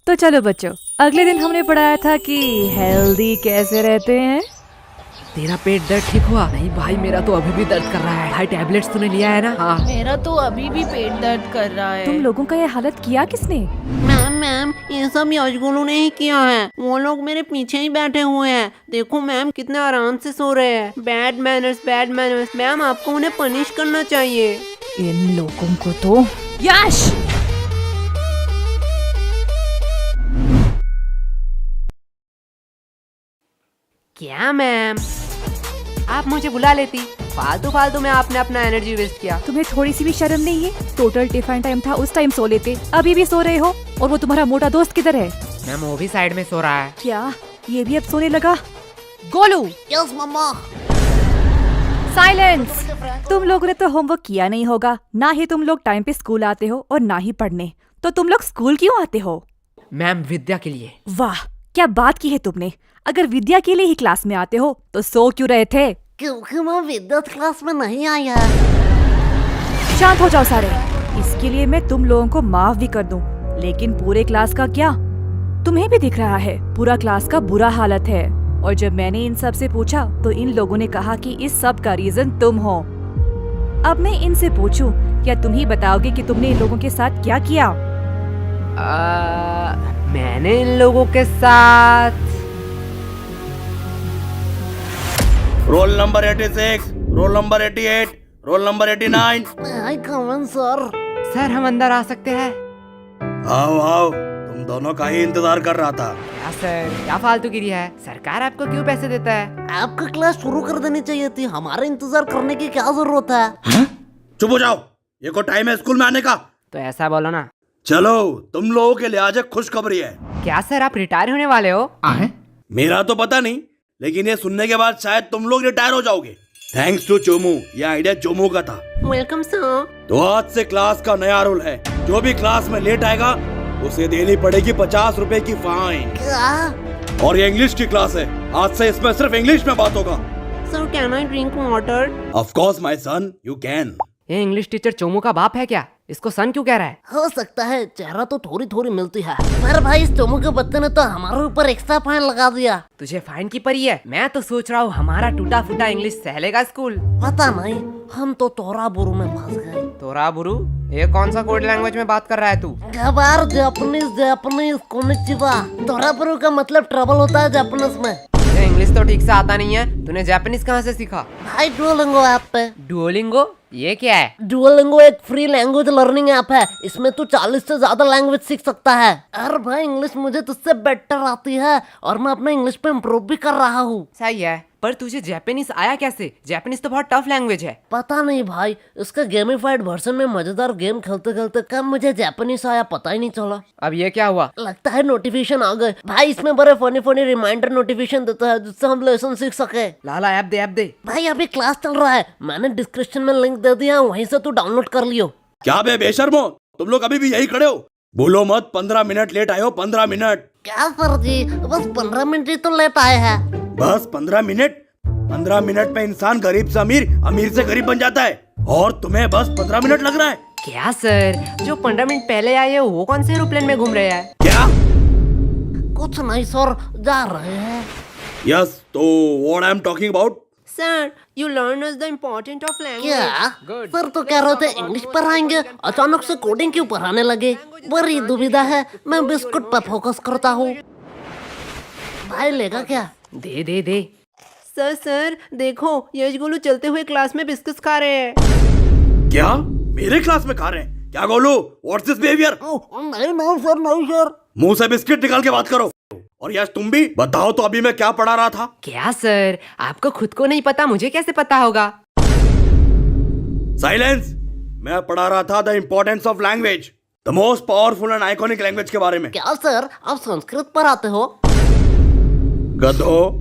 तो चलो बच्चों, अगले दिन हमने पढ़ाया था कि हेल्दी कैसे रहते हैं। तेरा पेट दर्द ठीक हुआ? नहीं भाई, मेरा तो अभी भी दर्द कर रहा है। भाई टैबलेट्स तूने लिया है ना? हाँ। मेरा तो अभी भी पेट दर्द कर रहा है। तुम लोगों का ये हालत किया किसने? मैम ये सब यशगुरु ने ही किया है। वो लोग मेरे पीछे ही बैठे हुए हैं। देखो मैम कितने आराम से सो रहे हैं। Bad manners. मैम आपको उन्हें पनिश करना चाहिए। इन लोगों को तो। यश! क्या मैम, आप मुझे बुला लेती। फालतू में आपने अपना एनर्जी वेस्ट किया। तुम्हें थोड़ी सी भी शर्म नहीं है? टोटल टिफिन टाइम था, उस टाइम सो लेते। अभी भी सो रहे हो। और वो तुम्हारा मोटा दोस्त किधर है? मैम वो भी साइड में सो रहा है। क्या ये भी अब सोने लगा? गोलू! यस मम्मा। साइलेंस! तुम लोगों ने तो होमवर्क किया नहीं होगा। ना ही तुम लोग टाइम पे स्कूल आते हो और ना ही पढ़ने। तो तुम लोग स्कूल क्यों आते हो? मैम विद्या के लिए। वाह, क्या बात की है तुमने। अगर विद्या के लिए ही क्लास में आते हो तो सो क्यों रहे थे? क्योंकि मैं विद्युत क्लास में नहीं आया। शांत हो जाओ सारे। इसके लिए मैं तुम लोगों को माफ भी कर दूं, लेकिन पूरे क्लास का क्या? तुम्हें भी दिख रहा है पूरा क्लास का बुरा हालत है। और जब मैंने इन सब से पूछा तो इन लोगों ने कहा कि इस सब का रीजन तुम हो। अब मैं इनसे पूछूं, क्या तुम ही बताओगे कि तुमने इन लोगों के साथ क्या किया? मैंने इन लोगों के साथ roll number 86, roll number 88, roll number 89। आई कमन सर। सर हम अंदर आ सकते हैं? आओ आओ, तुम दोनों का ही इंतजार कर रहा था। क्या सर, क्या फालतूगिरी है? सरकार आपको क्यों पैसे देता है? आपका क्लास शुरू कर देनी चाहिए थी। हमारे इंतजार करने की क्या जरूरत है? चुप हो जाओ, ये को टाइम है स्कूल में आने का। तो ऐसा बोलो ना। चलो, तुम लोगों के लिए आज एक खुशखबरी है। क्या सर, आप रिटायर होने वाले हो? मेरा तो पता नहीं, लेकिन ये सुनने के बाद शायद तुम लोग रिटायर हो जाओगे। थैंक्स टू चोमू, ये आइडिया चोमू का था। Welcome sir. तो आज से क्लास का नया रूल है, जो भी क्लास में लेट आएगा उसे देनी पड़ेगी 50 रुपए की फाइन। क्या? और ये इंग्लिश की क्लास है, आज से इसमें सिर्फ इंग्लिश में बात होगा। Sir can I drink water? Of course my son, you can. ये इंग्लिश टीचर चोमू का बाप है क्या? इसको सन क्यों कह रहा है? हो सकता है, चेहरा तो थोड़ी मिलती है। पर भाई इस चोमू के बच्चे ने तो हमारे ऊपर एक्स्ट्रा फाइन लगा दिया। तुझे फाइन की पड़ी है? मैं तो सोच रहा हूँ हमारा टूटा फूटा इंग्लिश सहलेगा स्कूल। पता नहीं, हम तो तोरा बुरु में फंस गए। तोरा बुरु? ये कौन सा कोड लैंग्वेज में बात कर रहा है तू? गबार जापानीज कोनिचिवा। तोरा बुरु का मतलब ट्रबल होता है जापानीज में। ये इंग्लिश तो ठीक से आता नहीं है, तूने जापानीज कहाँ से सीखा? भाई डुओलिंगो ऐप पे। डुओलिंगो? ये क्या है? डुओलिंगो एक फ्री लैंग्वेज लर्निंग ऐप है। इसमें तू 40 से ज्यादा लैंग्वेज सीख सकता है। अरे भाई इंग्लिश मुझे तुझसे बेटर आती है और मैं अपना इंग्लिश पे इम्प्रूव भी कर रहा हूँ। सही है, पर तुझे जापानीज आया कैसे? जापानीज तो बहुत टफ लैंग्वेज है। पता नहीं भाई, इसका गेमिफाइड वर्जन में मजेदार गेम खेलते खेलते कब मुझे जापानीज आया पता ही नहीं चला। अब ये क्या हुआ? लगता है नोटिफिकेशन आ गए। भाई इसमें बड़े फनी रिमाइंडर नोटिफिकेशन देता है जिससे हम लेसन सीख सके। लाला ऐप दे। भाई अभी क्लास चल रहा है, मैंने डिस्क्रिप्शन में लिंक दे दिया, वहीं से तू डाउनलोड कर लियो। क्या बे बेशर्मो, तुम लोग अभी भी यही खड़े हो? बोलो मत 15 मिनट लेट आए हो। 15 मिनट? क्या सर जी, बस 15 मिनट ही तो लेट आए हैं। बस 15 मिनट? 15 मिनट में इंसान गरीब से अमीर, अमीर से गरीब बन जाता है, और तुम्हें बस 15 मिनट लग रहा है? क्या सर, जो 15 मिनट पहले आए हैं वो कौन से एरोप्लेन में घूम रहे हैं? क्या? कुछ नहीं सर, जा रहे हैं। यस, तो what I am talking about? Sir, you learn us the importance of language. क्या? Good. सर तो कह रहे थे इंग्लिश पढ़ाएंगे, अचानक से कोडिंग क्यों पढ़ाने लगे? बड़ी दुविधा है, मैं बिस्कुट पर फोकस करता हूँ। भाई लेगा क्या? दे। सर देखो, यशगुरु चलते हुए क्लास में बिस्कुट खा रहे हैं। क्या मेरे क्लास में खा रहे हैं? क्या गोलू, व्हाट्स दिस बिहेवियर? नहीं सर। मुंह से बिस्किट निकाल के बात करो। और यश तुम भी बताओ तो, अभी मैं क्या पढ़ा रहा था? क्या सर, आपको खुद को नहीं पता, मुझे कैसे पता होगा? साइलेंस! मैं पढ़ा रहा था the importance of language, the most powerful and iconic language के बारे में। क्या सर, आप संस्कृत पढ़ाते हो? गधो,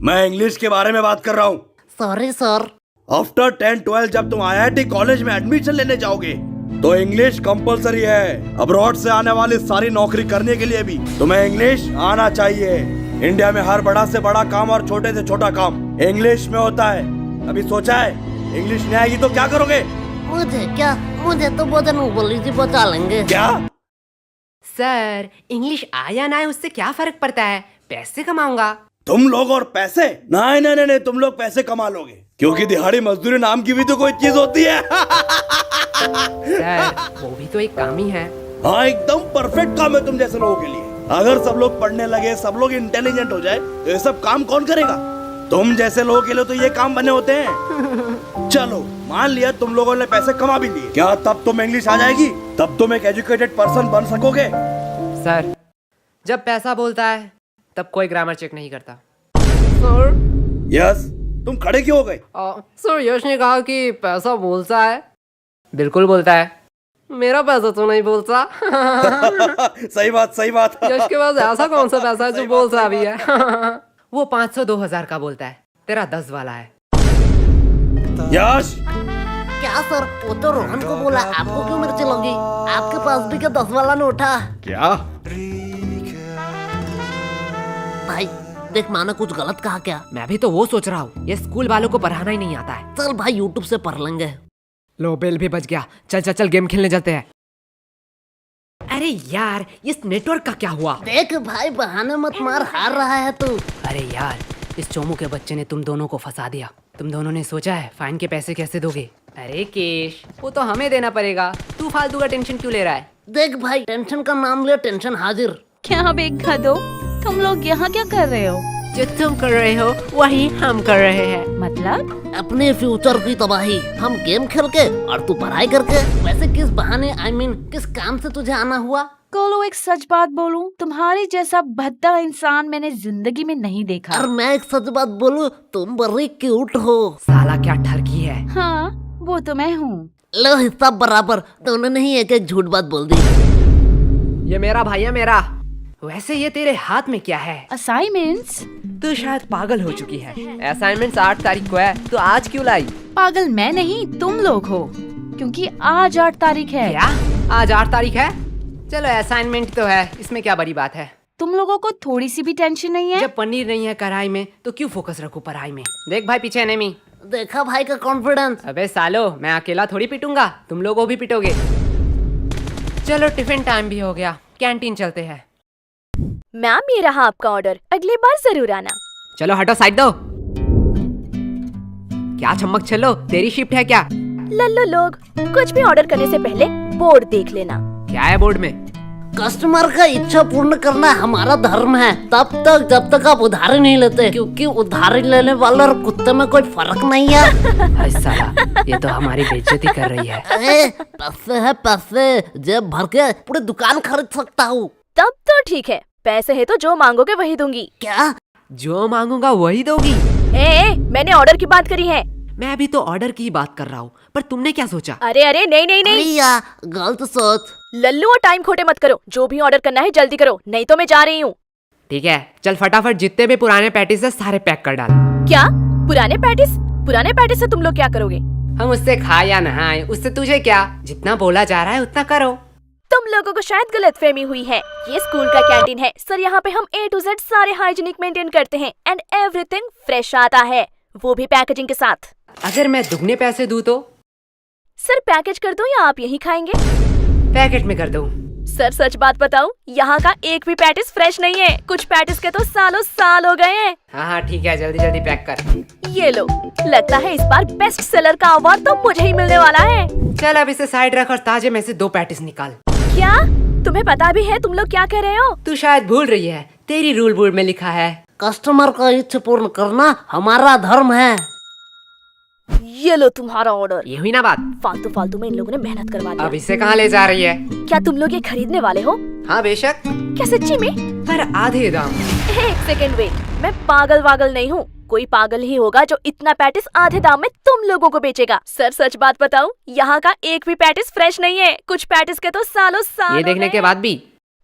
मैं इंग्लिश के बारे में बात कर रहा हूँ। Sorry sir. आफ्टर 10-12 जब तुम IIT कॉलेज में एडमिशन लेने जाओगे तो इंग्लिश कंपलसरी है। अब्रॉड से आने वाली सारी नौकरी करने के लिए भी तुम्हें इंग्लिश आना चाहिए। इंडिया में हर बड़ा से बड़ा काम और छोटे से छोटा काम इंग्लिश में होता है। अभी सोचा है इंग्लिश नहीं आएगी तो क्या करोगे? मुझे क्या, मुझे तो बोधन बोली जी बचा लेंगे। क्या? सर इंग्लिश आया ना है उससे क्या फर्क पड़ता है, पैसे कमाऊंगा। तुम लोग और पैसे? नहीं नहीं नहीं, तुम लोग पैसे कमा लोगे, क्योंकि दिहाड़ी मजदूरी नाम की भी तो कोई चीज होती है। सर वो भी तो एक काम ही है। हाँ, एकदम परफेक्ट काम है तुम जैसे लोगों के लिए। अगर सब लोग पढ़ने लगे, सब लोग इंटेलिजेंट हो जाए, तो ये सब काम कौन करेगा? तुम जैसे लोगों के लिए तो ये काम बने होते हैं। चलो मान लिया तुम लोगों ने पैसे कमा भी लिए, क्या तब तुम इंग्लिश आ जाएगी? तब तुम एक एजुकेटेड पर्सन बन सकोगे? सर जब पैसा बोलता है तब कोई ग्रामर चेक नहीं करता। सर यस, तुम खड़े क्यों हो गए? सर यश ने कहा कि पैसा बोलता है। बिल्कुल बोलता है। मेरा पैसा तो नहीं बोलता। सही बात, सही बात। यश के पास ऐसा कौन सा पैसा है जो बोलता भी है? वो 500 2000 का बोलता है, तेरा 10 वाला है। यश, क्या सर, वो तो रोहन को बोला, आपको क्यों मिर्ची लगी? आपके पास भी क्या 10 वाला नोट है? क्या? भाई देख, माना कुछ गलत कहा क्या? मैं भी तो वो सोच रहा हूँ, ये स्कूल वालों को पढ़ाना ही नहीं आता है। चल भाई यूट्यूब से पढ़ लेंगे। लो बेल भी बच गया। चल चल चल गेम खेलने चलते हैं। अरे यार इस नेटवर्क का क्या हुआ? देख भाई, बहाने मत मार, हार रहा है तू। अरे यार इस चोमू के बच्चे ने तुम दोनों को फंसा दिया। तुम दोनों ने सोचा है फाइन के पैसे कैसे दोगे? अरे केश, वो तो हमें देना पड़ेगा, तू फालतू का टेंशन क्यों ले रहा है? देख भाई, टेंशन का नाम ले, टेंशन हाजिर। क्या बेखा दो, तुम लोग यहाँ क्या कर रहे हो? जो तुम कर रहे हो वही हम कर रहे हैं। मतलब अपने फ्यूचर की तबाही, हम गेम खेल के और तू पढ़ाई करके। वैसे किस बहाने, I mean, किस काम से तुझे आना हुआ? कोलो एक सच बात बोलूं, तुम्हारी जैसा भद्दा इंसान मैंने जिंदगी में नहीं देखा। और मैं एक सच बात बोलूं, तुम बड़ी क्यूट हो। साला क्या ठरकी है। हाँ वो तो मैं हूँ। लो हिस्सा बराबर, दोनों ने ही एक एक झूठ बात बोल दी। ये मेरा भाई है मेरा। वैसे ये तेरे हाथ में क्या है? असाइनमेंट्स? तू शायद पागल हो चुकी है। असाइनमेंट्स 8 तारीख को है, तो आज क्यों लाई? पागल मैं नहीं, तुम लोग हो, क्योंकि आज 8 तारीख है। क्या आज 8 तारीख है? चलो असाइनमेंट तो है, इसमें क्या बड़ी बात है। तुम लोगों को थोड़ी सी भी टेंशन नहीं है? जब पनीर नहीं है कढ़ाई में तो क्यों फोकस रखूं पढ़ाई में। देख भाई पीछे एनिमी। देखा भाई का कॉन्फिडेंस। अबे सालो, मैं अकेला थोड़ी पिटूंगा, तुम लोगों भी पिटोगे। चलो टिफिन टाइम भी हो गया, कैंटीन चलते हैं। मैम ये रहा आपका ऑर्डर, अगली बार जरूर आना। चलो हटो, साइड दो। क्या चम्मक चलो, तेरी शिफ्ट है क्या? लल्लो लोग, कुछ भी ऑर्डर करने से पहले बोर्ड देख लेना। क्या है बोर्ड में? कस्टमर का इच्छा पूर्ण करना हमारा धर्म है, तब तक जब तक आप उधारी नहीं लेते, क्योंकि उधारी लेने वाले और कुत्ते में कोई फर्क नहीं है। अरे साला, ये तो हमारी बेइज्जती कर रही है। अरे पैसे है पैसे, जेब भर के पूरी दुकान खरीद सकता हूँ। तब तो ठीक है, पैसे है तो जो मांगोगे वही दूंगी। क्या? जो मांगूंगा वही दोगी? मैंने ऑर्डर की बात करी है। मैं अभी तो ऑर्डर की बात कर रहा हूँ, पर तुमने क्या सोचा? अरे अरे नहीं नहीं नहीं, या गलत सोच। लल्लू और टाइम खोटे मत करो, जो भी ऑर्डर करना है जल्दी करो, नहीं तो मैं जा रही हूँ। ठीक है चल फटाफट, जितने भी पुराने पैटीज है सारे पैक कर डाल। क्या पुराने पैटिस? पुराने पैटिस से तुम लोग क्या करोगे? हम उससे खाए या नहाए, उससे तुझे क्या? जितना बोला जा रहा है उतना करो। तुम लोगों को शायद गलतफहमी हुई है, ये स्कूल का कैंटीन है सर, यहाँ पे हम A to Z सारे हाइजीनिक मेंटेन करते हैं एंड एवरीथिंग फ्रेश आता है, वो भी पैकेजिंग के साथ। अगर मैं दुगने पैसे दूं तो? सर पैकेज कर दूं या आप यही खाएंगे? पैकेट में कर दूं। सर सच बात बताऊं, यहाँ का एक भी पैटिस फ्रेश नहीं है, कुछ पैटिस के तो सालों साल हो गए हैं। हाँ ठीक है, जल्दी जल्दी पैक कर। ये लो, लगता है इस बार बेस्ट सेलर का अवार्ड तो मुझे ही मिलने वाला है। चल अब इसे साइड रख और ताजे में से 2 पैटिस निकाल। क्या तुम्हें पता भी है तुम लोग क्या कर रहे हो? तू शायद भूल रही है, तेरी रूल बोर्ड में लिखा है कस्टमर का इच्छा पूर्ण करना हमारा धर्म है। ये लो तुम्हारा ऑर्डर। ये हुई ना बात? फालतू फालतू में इन लोगों ने मेहनत करवा अब दी। इसे कहाँ ले जा रही है? क्या तुम लोग ये खरीदने वाले हो? हाँ बेशक, क्या सच्ची में? पर आधे दाम। एक सेकेंड वेट, मैं पागल वागल नहीं हूँ, कोई पागल ही होगा जो इतना पैटिस आधे दाम में तुम लोगों को बेचेगा। सर सच बात बताऊं, यहाँ का एक भी पैटिस फ्रेश नहीं है, कुछ पैटिस के तो सालों साल ये देखने के बाद भी?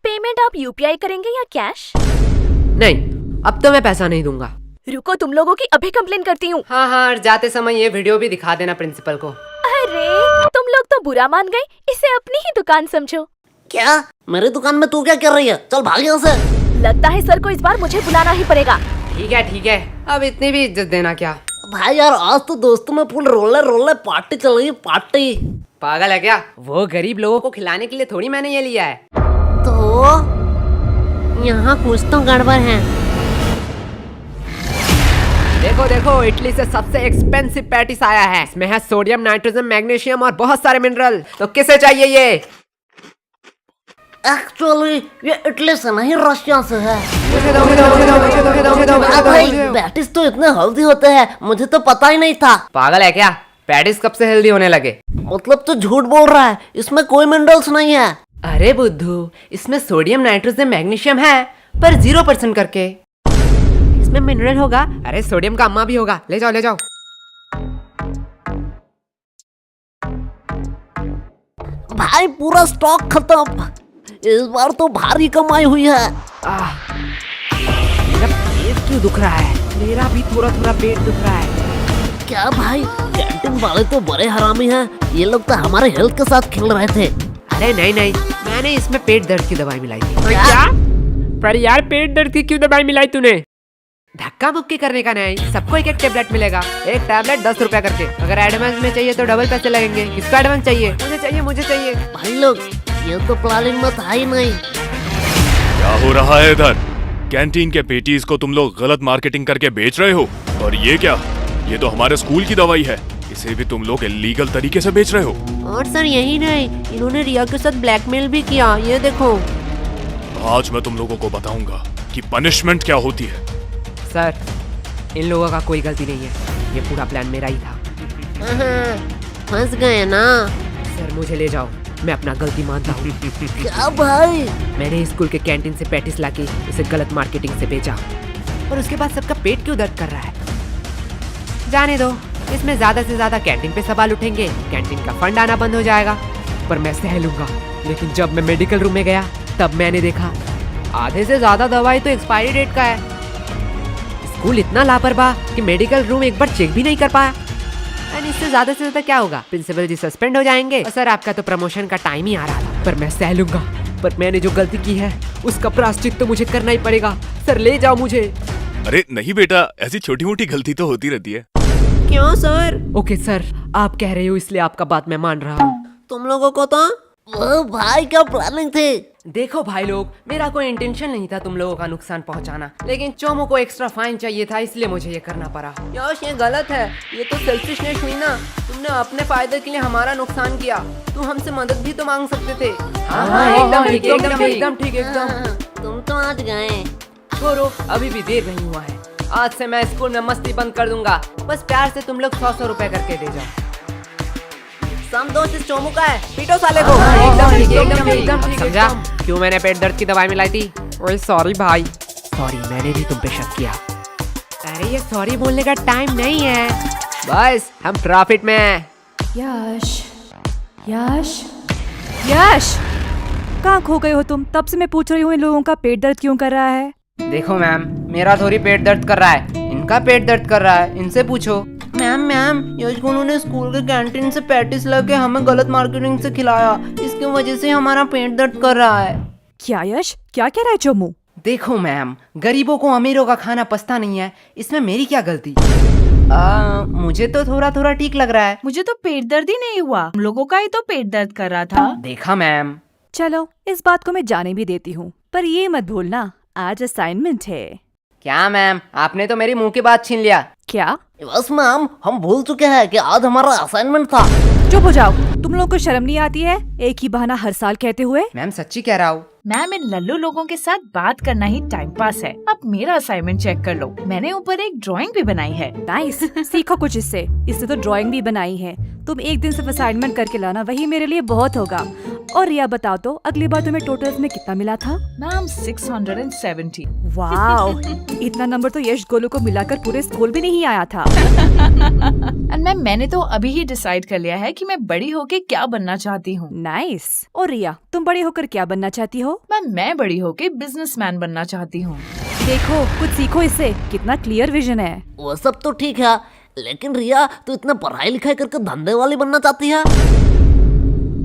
पेमेंट आप UPI करेंगे या कैश? नहीं, अब तो मैं पैसा नहीं दूंगा। रुको, तुम लोगों की अभी कंप्लेन करती हूँ। हाँ हाँ, और जाते समय ये वीडियो भी दिखा देना प्रिंसिपल को। अरे तुम लोग तो बुरा मान गए, इसे अपनी ही दुकान समझो। क्या? मेरी दुकान में तू क्या कर रही है? चल भाग यहाँ से। लगता है सर को इस बार मुझे बुलाना ही पड़ेगा। ठीक है, अब इतनी भी इज्जत देना क्या? भाई यार, आज तो दोस्तों में फुल रोले पार्टी चल रही है, पार्टी। पागल है क्या? वो गरीब लोगों को खिलाने के लिए थोड़ी मैंने ये लिया है। तो यहाँ कुछ तो गड़बड़ है। देखो देखो, इटली से सबसे एक्सपेंसिव पैटिस आया है। इसमें है सोडियम, नाइट्रोजन, मैग्नीशियम और बहुत सारे मिनरल। तो किसे चाहिए ये? एक्चुअली ये इटली से नहीं, रशिया से है। मुझे दो, मुझे दो, मुझे दो, मुझे दो, मुझे दो, मुझे दो, मुझे दो, भाई मुझे दो। पैटिस तो इतने हेल्दी होते हैं, मुझे तो पता ही नहीं था। पागल है क्या? पैटिस कब से हेल्दी होने लगे? मतलब तो झूठ बोल रहा है, इसमें कोई मिनरल्स नहीं है। अरे बुद्धू, इसमें सोडियम, नाइट्रोजन, मैग्नीशियम है, पर 0% करके। इसमें मिनरल होगा। अरे सोडियम का अम्मा भी होगा। ले जाओ, ले जाओ। भाई पूरा स्टॉक खत्म। इस बार तो भारी कमाई हुई है। मेरा पेट क्यों दुख रहा है? मेरा भी थोड़ा थोड़ा पेट दुख रहा है। क्या भाई, कैंटीन वाले तो बड़े हरामी हैं। ये लोग तो हमारे हेल्थ के साथ खेल रहे थे। अरे नहीं नहीं, मैंने इसमें पेट दर्द की दवाई मिलाई थी। क्या? पर यार, पेट दर्द की क्यों दवाई मिलाई तूने? धक्का मुक्की करने का नहीं, सबको एक एक टेबलेट मिलेगा। एक टैबलेट 10 रुपया करके। अगर एडवांस में चाहिए तो डबल पैसे लगेंगे। किसको एडवांस चाहिए? मुझे चाहिए, मुझे चाहिए। भाई लोग, ये तो प्लानिंग में था ही नहीं। क्या हो रहा है इधर? कैंटीन के पेटीज को तुम लोग गलत मार्केटिंग करके बेच रहे हो। और ये क्या? ये तो हमारे स्कूल की दवाई है। इसे भी तुम लोग इलीगल तरीके से बेच रहे हो। और सर यही नहीं, इन्होंने रिया के साथ ब्लैकमेल भी किया। ये देखो। आज मैं तुम लोगों को बताऊंगा कि पनिशमेंट क्या होती है। सर, इन लोगों का कोई गलती नहीं है। ये पूरा प्लान मेरा ही था। फंस गए ना। सर मुझे ले जाओ, मैं अपना गलती मानता हूँ। क्या भाई? मैंने स्कूल के कैंटीन से पैटिस लाके इसे गलत मार्केटिंग से बेचा, और उसके बाद सबका पेट क्यों दर्द कर रहा है? जाने दो, इसमें ज्यादा से ज्यादा कैंटीन पे सवाल उठेंगे, कैंटीन का फंड आना बंद हो जाएगा, पर मैं सह लूंगा। लेकिन जब मैं मेडिकल रूम में गया तब मैंने देखा आधे से ज्यादा दवाई तो एक्सपायरी डेट का है। स्कूल इतना लापरवाह कि मेडिकल रूम एक बार चेक भी नहीं कर पाया। एंड इससे ज्यादा से ज्यादा क्या होगा? प्रिंसिपल जी सस्पेंड हो जाएंगे। और सर, आपका तो प्रमोशन का टाइम ही आ रहा था, पर मैं सह लूंगा। पर मैंने जो गलती की है उसका प्रायश्चित तो मुझे करना ही पड़ेगा। सर ले जाओ मुझे। अरे नहीं बेटा, ऐसी छोटी मोटी गलती तो होती रहती है। क्यों सर? ओके सर, आप कह रहे हो इसलिए आपका बात मैं मान रहा हूँ। तुम लोगों को तो वो भाई क्या प्लानिंग थी? देखो भाई लोग, मेरा कोई इंटेंशन नहीं था तुम लोगों का नुकसान पहुंचाना, लेकिन चोमो को एक्स्ट्रा फाइन चाहिए था, इसलिए मुझे ये करना पड़ा। यश, ये गलत है। ये तो सेल्फिशनेस हुई ना। तुमने अपने फायदे के लिए हमारा नुकसान किया। तुम हमसे मदद भी तो मांग सकते थे। हाँ, एकदम ठीक, एकदम ठीक, एकदम ठीक, एकदम। तुम तो आज गए। छोड़ो, अभी भी देर नहीं हुआ है। आज से मैं स्कूल में मस्ती बंद कर दूंगा। बस प्यार से तुम लोग 100 रुपए करके दे जाओ। सम दोस्त इस चोमू का है, पीटो साले को। एकदम ठीक, एकदम ठीक, एकदम ठीक, समझा एकदम। क्यों मैंने पेट दर्द की दवाई मिलाई थी? ओए सॉरी भाई। सॉरी, मैंने भी तुम पे शक किया। अरे ये सॉरी बोलने का टाइम नहीं है। बस हम प्रॉफिट में हैं। यश, यश, यश, कहाँ खो गए हो तुम? तब से मैं पूछ रही हूँ इन लोगों का पेट दर्द क्यों कर रहा है? देखो मैम, मेरा थोड़ी पेट दर्द कर रहा है, इनका पेट दर्द कर रहा है। इनसे पूछो। मैम, यश गुनू ने स्कूल के कैंटीन से पैटिस लाके हमें गलत मार्केटिंग से खिलाया। इसकी वजह से हमारा पेट दर्द कर रहा है। क्या यश, क्या कह रहा है चोमू? देखो मैम, गरीबों को अमीरों का खाना पछता नहीं है, इसमें मेरी क्या गलती? मुझे तो थोड़ा थोड़ा ठीक लग रहा है। मुझे तो पेट दर्द ही नहीं हुआ, हम लोगों का ही तो पेट दर्द कर रहा था। देखा मैम। चलो, इस बात को मैं जाने भी देती हूँ, पर ये मत भूलना आज असाइनमेंट है। क्या मैम, आपने तो मेरी मुंह की बात छीन लिया। क्या? बस मैम, हम भूल चुके हैं कि आज हमारा असाइनमेंट था। चुप हो जाओ, तुम लोगों को शर्म नहीं आती है एक ही बहाना हर साल कहते हुए? मैम सच्ची कह रहा हूँ। मैम, इन लल्लू लोगों के साथ बात करना ही टाइम पास है। अब मेरा असाइनमेंट चेक कर लो, मैंने ऊपर एक ड्राइंग भी बनाई है। नाइस, सीखो कुछ इससे। इससे तो ड्राइंग भी बनाई है। तुम एक दिन सिर्फ असाइनमेंट करके लाना, वही मेरे लिए बहुत होगा। और रिया बताओ तो, अगली बार तुम्हें टोटल्स में कितना मिला था? मैम 670। वाओ, इतना नंबर तो यश गोलू को मिलाकर पूरे स्कूल भी नहीं आया था। एंड मैम, मैंने तो अभी ही डिसाइड कर लिया है कि मैं बड़ी होके क्या बनना चाहती हूँ। नाइस। और रिया, तुम बड़े होकर क्या बनना चाहती हो? मैम, मैं बड़ी होके बिजनेसमैन बनना चाहती हूँ। देखो, कुछ सीखो इससे, कितना क्लियर विजन है। वो सब तो ठीक है, लेकिन रिया तू इतना पढ़ाई लिखाई करके धंधे वाली बनना चाहती है?